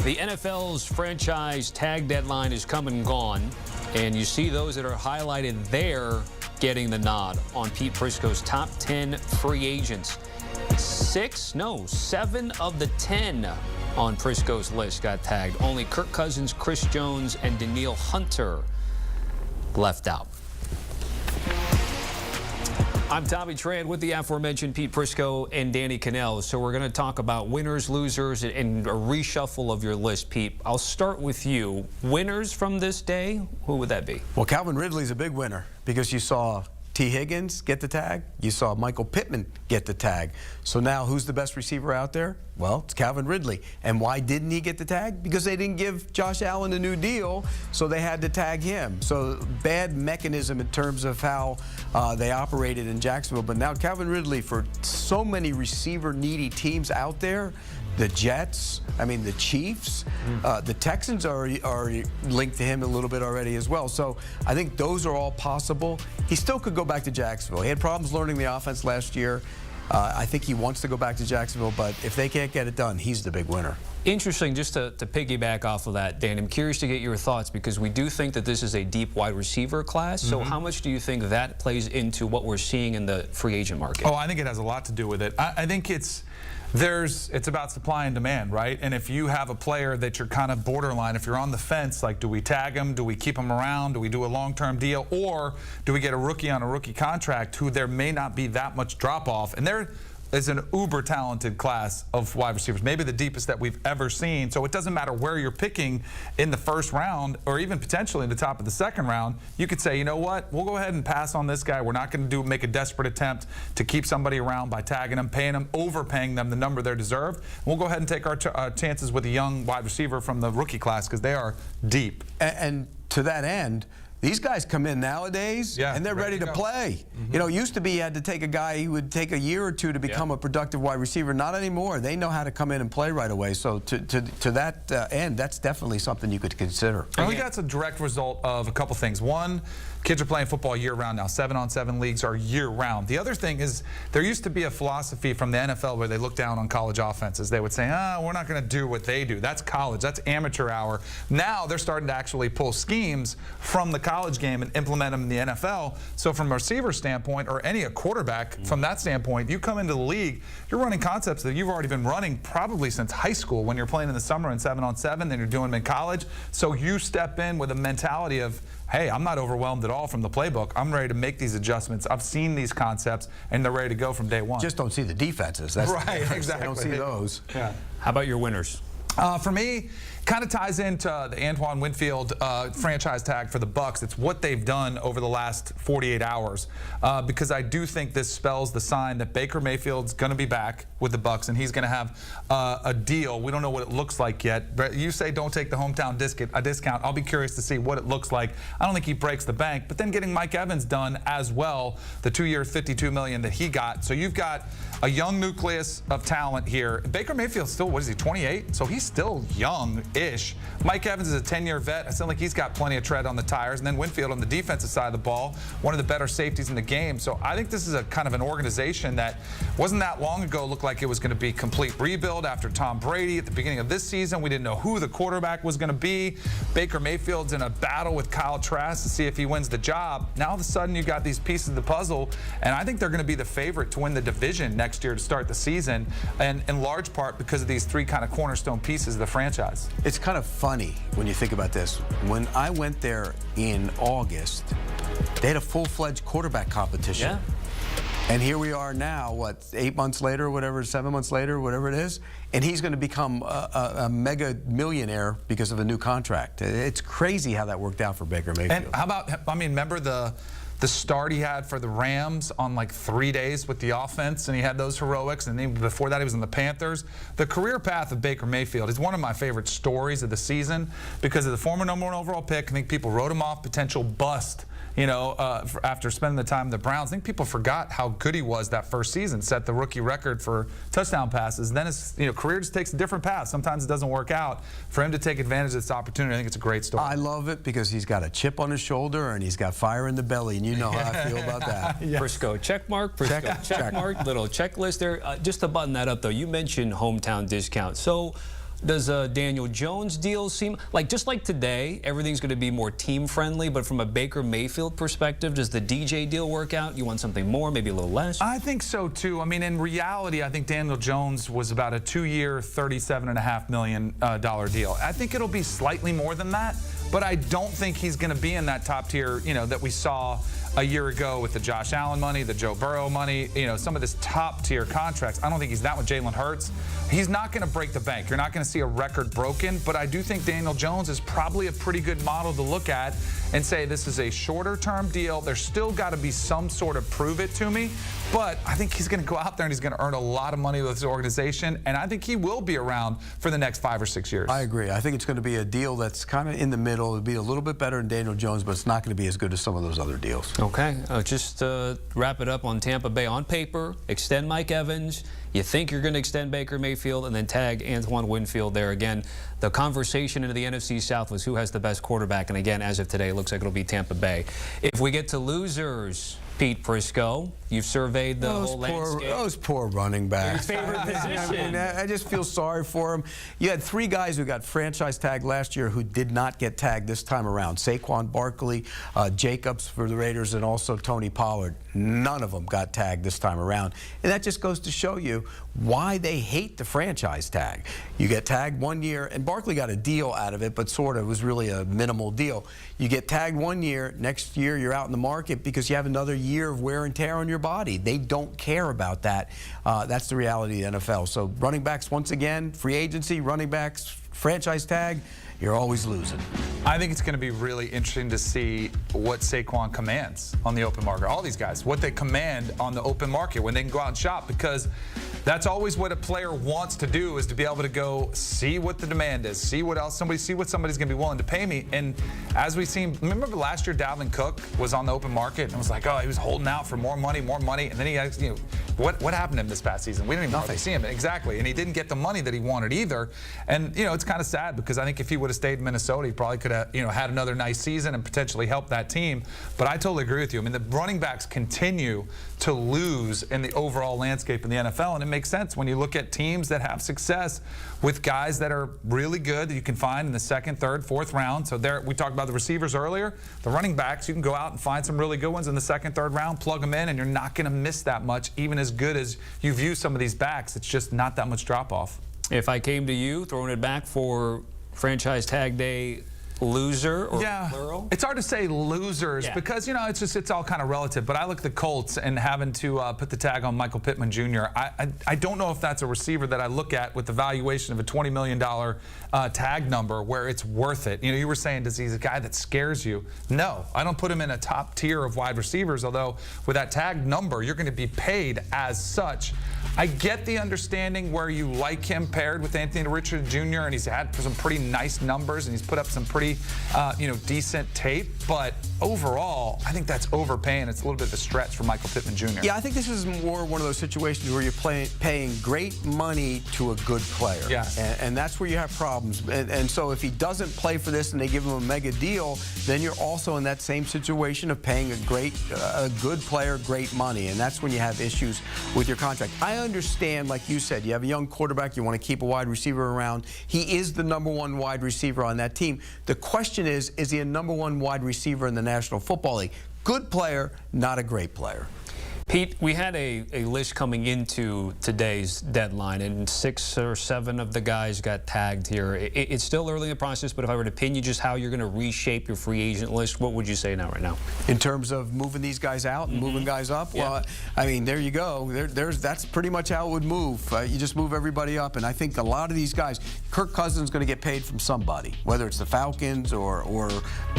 The NFL's franchise tag deadline is come and gone, and you see those that are highlighted there getting the nod on Pete Prisco's top 10 free agents. 7 of the 10 on Prisco's list got tagged. Only Kirk Cousins, Chris Jones, and Danielle Hunter left out. I'm Tommy Tran with the aforementioned Pete Prisco and Danny Kanell. So we're going to talk about winners, losers, and a reshuffle of your list, Pete. I'll start with you. Winners from this day, who would that be? Well, Calvin Ridley's a big winner because you saw T. Higgins get the tag. You saw Michael Pittman get the tag. So now who's the best receiver out there? Well, it's Calvin Ridley. And why didn't he get the tag? Because they didn't give Josh Allen a new deal, so they had to tag him. So bad mechanism in terms of how they operated in Jacksonville. But now Calvin Ridley, for so many receiver-needy teams out there, the Jets, I mean the Chiefs, the Texans are linked to him a little bit already as well. So I think those are all possible. He still could go back to Jacksonville. He had problems learning the offense last year. I think he wants to go back to Jacksonville, but if they can't get it done, he's the big winner. Interesting, just to piggyback off of that, Dan, I'm curious to get your thoughts because we do think that this is a deep wide receiver class. So how much do you think that plays into what we're seeing in the free agent market? Oh, I think it has a lot to do with it. I think it's about supply and demand, right? And if you have a player that you're kind of borderline, if you're on the fence, like do we tag him, do we keep him around, do we do a long-term deal, or do we get a rookie on a rookie contract who there may not be that much drop-off? And there is an uber-talented class of wide receivers, maybe the deepest that we've ever seen. So it doesn't matter where you're picking in the first round or even potentially in the top of the second round. You could say, you know what, we'll go ahead and pass on this guy. We're not going to make a desperate attempt to keep somebody around by tagging them, paying them, overpaying them the number they're deserved. We'll go ahead and take our chances with a young wide receiver from the rookie class because they are deep. And to that end, these guys come in nowadays, and they're ready to play. You know, it used to be you had to take a guy who would take a year or two to become a productive wide receiver. Not anymore. They know how to come in and play right away. So to that end, that's definitely something you could consider. I think that's a direct result of a couple things. One, kids are playing football year-round now. 7-on-7 leagues are year-round. The other thing is there used to be a philosophy from the NFL where they look down on college offenses. They would say, we're not going to do what they do. That's college. That's amateur hour. Now they're starting to actually pull schemes from the college game and implement them in the NFL. So from a receiver standpoint or a quarterback, from that standpoint, you come into the league, you're running concepts that you've already been running probably since high school when you're playing in the summer in 7-on-7, then you're doing them in college. So you step in with a mentality of, hey, I'm not overwhelmed at all from the playbook. I'm ready to make these adjustments. I've seen these concepts, and they're ready to go from day one. Just don't see the defenses. That's right, exactly. I don't see those. Yeah. How about your winners? For me, kind of ties into the Antoine Winfield franchise tag for the Bucs. It's what they've done over the last 48 hours because I do think this spells the sign that Baker Mayfield's going to be back with the Bucs and he's going to have a deal. We don't know what it looks like yet, but you say don't take the hometown discount. I'll be curious to see what it looks like. I don't think he breaks the bank, but then getting Mike Evans done as well, the 2-year $52 million that he got. So you've got a young nucleus of talent here. Baker Mayfield's still, what is he, 28? So he's still young-ish. Mike Evans is a 10-year vet. I sound like he's got plenty of tread on the tires. And then Winfield on the defensive side of the ball, one of the better safeties in the game. So I think this is a kind of an organization that wasn't that long ago looked like it was going to be complete rebuild after Tom Brady. At the beginning of this season, we didn't know who the quarterback was going to be. Baker Mayfield's in a battle with Kyle Trask to see if he wins the job. Now all of a sudden you've got these pieces of the puzzle, and I think they're going to be the favorite to win the division next year to start the season, and in large part because of these three kind of cornerstone pieces of the franchise. It's kind of funny when you think about this. When I went there in August, they had a full-fledged quarterback competition. Yeah. And here we are now, what, 8 months later, whatever, 7 months later, whatever it is, and he's going to become a mega millionaire because of a new contract. It's crazy how that worked out for Baker Mayfield. And how about, I mean, remember the start he had for the Rams on like 3 days with the offense, and he had those heroics, and then before that he was in the Panthers. The career path of Baker Mayfield is one of my favorite stories of the season because of the former #1 overall pick. I think people wrote him off, potential bust, you know, after spending the time in the Browns. I think people forgot how good he was that first season, set the rookie record for touchdown passes. Then his career just takes a different path. Sometimes it doesn't work out. For him to take advantage of this opportunity, I think it's a great story. I love it because he's got a chip on his shoulder and he's got fire in the belly, and you know how I feel about that. Yes. Prisco, check mark. Prisco, check mark. Little checklist there. Just to button that up, though, you mentioned hometown discount. So Does Daniel Jones deal seem like, just like today, everything's going to be more team friendly, but from a Baker Mayfield perspective, does the DJ deal work out? You want something more, maybe a little less? I think so too. I mean, in reality, I think Daniel Jones was about a 2-year, $37.5 million deal. I think it'll be slightly more than that, but I don't think he's going to be in that top tier, that we saw a year ago with the Josh Allen money, the Joe Burrow money, some of this top tier contracts. I don't think he's that with Jalen Hurts. He's not going to break the bank. You're not going to see a record broken, but I do think Daniel Jones is probably a pretty good model to look at and say this is a shorter term deal. There's still got to be some sort of prove it to me, but I think he's going to go out there and he's going to earn a lot of money with his organization, and I think he will be around for the next 5 or 6 years. I agree. I think it's going to be a deal that's kind of in the middle. It'll be a little bit better than Daniel Jones, but it's not going to be as good as some of those other deals. Okay, just wrap it up on Tampa Bay. On paper, extend Mike Evans. You think you're going to extend Baker Mayfield and then tag Antoine Winfield there again. The conversation into the NFC South was who has the best quarterback, and again, as of today, it looks like it'll be Tampa Bay. If we get to losers, Pete Prisco, you've surveyed the whole landscape. Those poor running backs. Your favorite position. I just feel sorry for them. You had 3 guys who got franchise tagged last year who did not get tagged this time around. Saquon Barkley, Jacobs for the Raiders, and also Tony Pollard. None of them got tagged this time around. And that just goes to show you why they hate the franchise tag. You get tagged 1 year, and Barkley got a deal out of it, but sort of was really a minimal deal. You get tagged 1 year, next year you're out in the market because you have another year of wear and tear on your body. They don't care about that. That's the reality of the NFL. So running backs, once again, free agency, running backs, franchise tag, you're always losing. I think it's going to be really interesting to see what Saquon commands on the open market. All these guys, what they command on the open market when they can go out and shop, because that's always what a player wants to do, is to be able to go see what the demand is, see what somebody's going to be willing to pay me. And as we've seen, remember last year Dalvin Cook was on the open market and was like, oh, he was holding out for more money, and then he has, what happened to him this past season? We didn't even hardly see him. Exactly. And he didn't get the money that he wanted either. And it's kind of sad, because I think if he would have stayed in Minnesota, he probably could have had another nice season and potentially helped that team. But I totally agree with you. I mean, the running backs continue to lose in the overall landscape in the NFL, and it makes sense when you look at teams that have success with guys that are really good that you can find in the 2nd, 3rd, 4th round. So there, we talked about the receivers earlier. The running backs, you can go out and find some really good ones in the 2nd, 3rd round, plug them in, and you're not going to miss that much. Even as good as you view some of these backs, it's just not that much drop-off. If I came to you, throwing it back for franchise tag day, loser or plural? It's hard to say losers because it's all kind of relative. But I look at the Colts and having to put the tag on Michael Pittman Jr. I don't know if that's a receiver that I look at with the valuation of a $20 million tag number where it's worth it. You were saying, does he's a guy that scares you? No, I don't put him in a top tier of wide receivers. Although with that tag number, you're going to be paid as such. I get the understanding where you like him paired with Anthony Richardson Jr. and he's had some pretty nice numbers and he's put up some pretty decent tape, but overall, I think that's overpaying. It's a little bit of a stretch for Michael Pittman Jr. Yeah, I think this is more one of those situations where you're paying great money to a good player. Yes. And that's where you have problems. And so if he doesn't play for this and they give him a mega deal, then you're also in that same situation of paying a good player great money. And that's when you have issues with your contract. I understand, like you said, you have a young quarterback, you want to keep a wide receiver around. He is the #1 wide receiver on that team. The question is he a #1 wide receiver in the National Football League? Good player, not a great player. Pete, we had a list coming into today's deadline, and 6 or 7 of the guys got tagged here. It's still early in the process, but if I were to pin you just how you're going to reshape your free agent list, what would you say now, right now? In terms of moving these guys out and moving guys up? Yeah. Well, I mean, there you go. That's pretty much how it would move. You just move everybody up, and I think a lot of these guys, Kirk Cousins is going to get paid from somebody, whether it's the Falcons or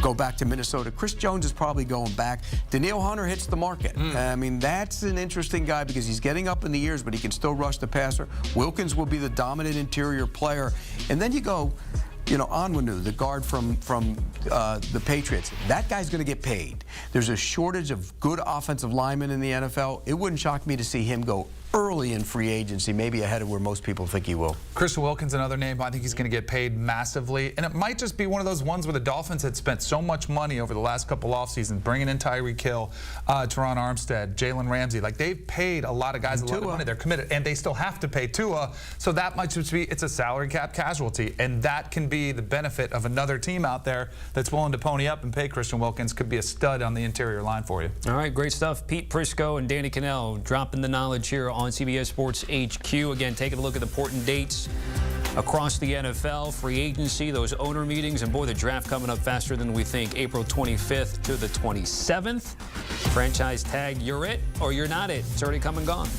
go back to Minnesota. Chris Jones is probably going back. Danielle Hunter hits the market. I mean, that's an interesting guy because he's getting up in the years, but he can still rush the passer. Wilkins will be the dominant interior player. And then you go, Onwenu, the guard from the Patriots, that guy's going to get paid. There's a shortage of good offensive linemen in the NFL. It wouldn't shock me to see him go early in free agency, maybe ahead of where most people think he will. Christian Wilkins, another name. I think he's going to get paid massively. And it might just be one of those ones where the Dolphins had spent so much money over the last couple off seasons, bringing in Tyreek Hill, Teron Armstead, Jalen Ramsey. Like, they've paid a lot of guys a lot of money. They're committed. And they still have to pay Tua. So that might just be, it's a salary cap casualty. And that can be the benefit of another team out there that's willing to pony up and pay Christian Wilkins. Could be a stud on the interior line for you. All right, great stuff. Pete Prisco and Danny Kanell dropping the knowledge here on CBS Sports HQ. Again, taking a look at the important dates across the NFL, free agency, those owner meetings, and boy, the draft coming up faster than we think. April 25th to the 27th. Franchise tag, you're it or you're not it. It's already come and gone.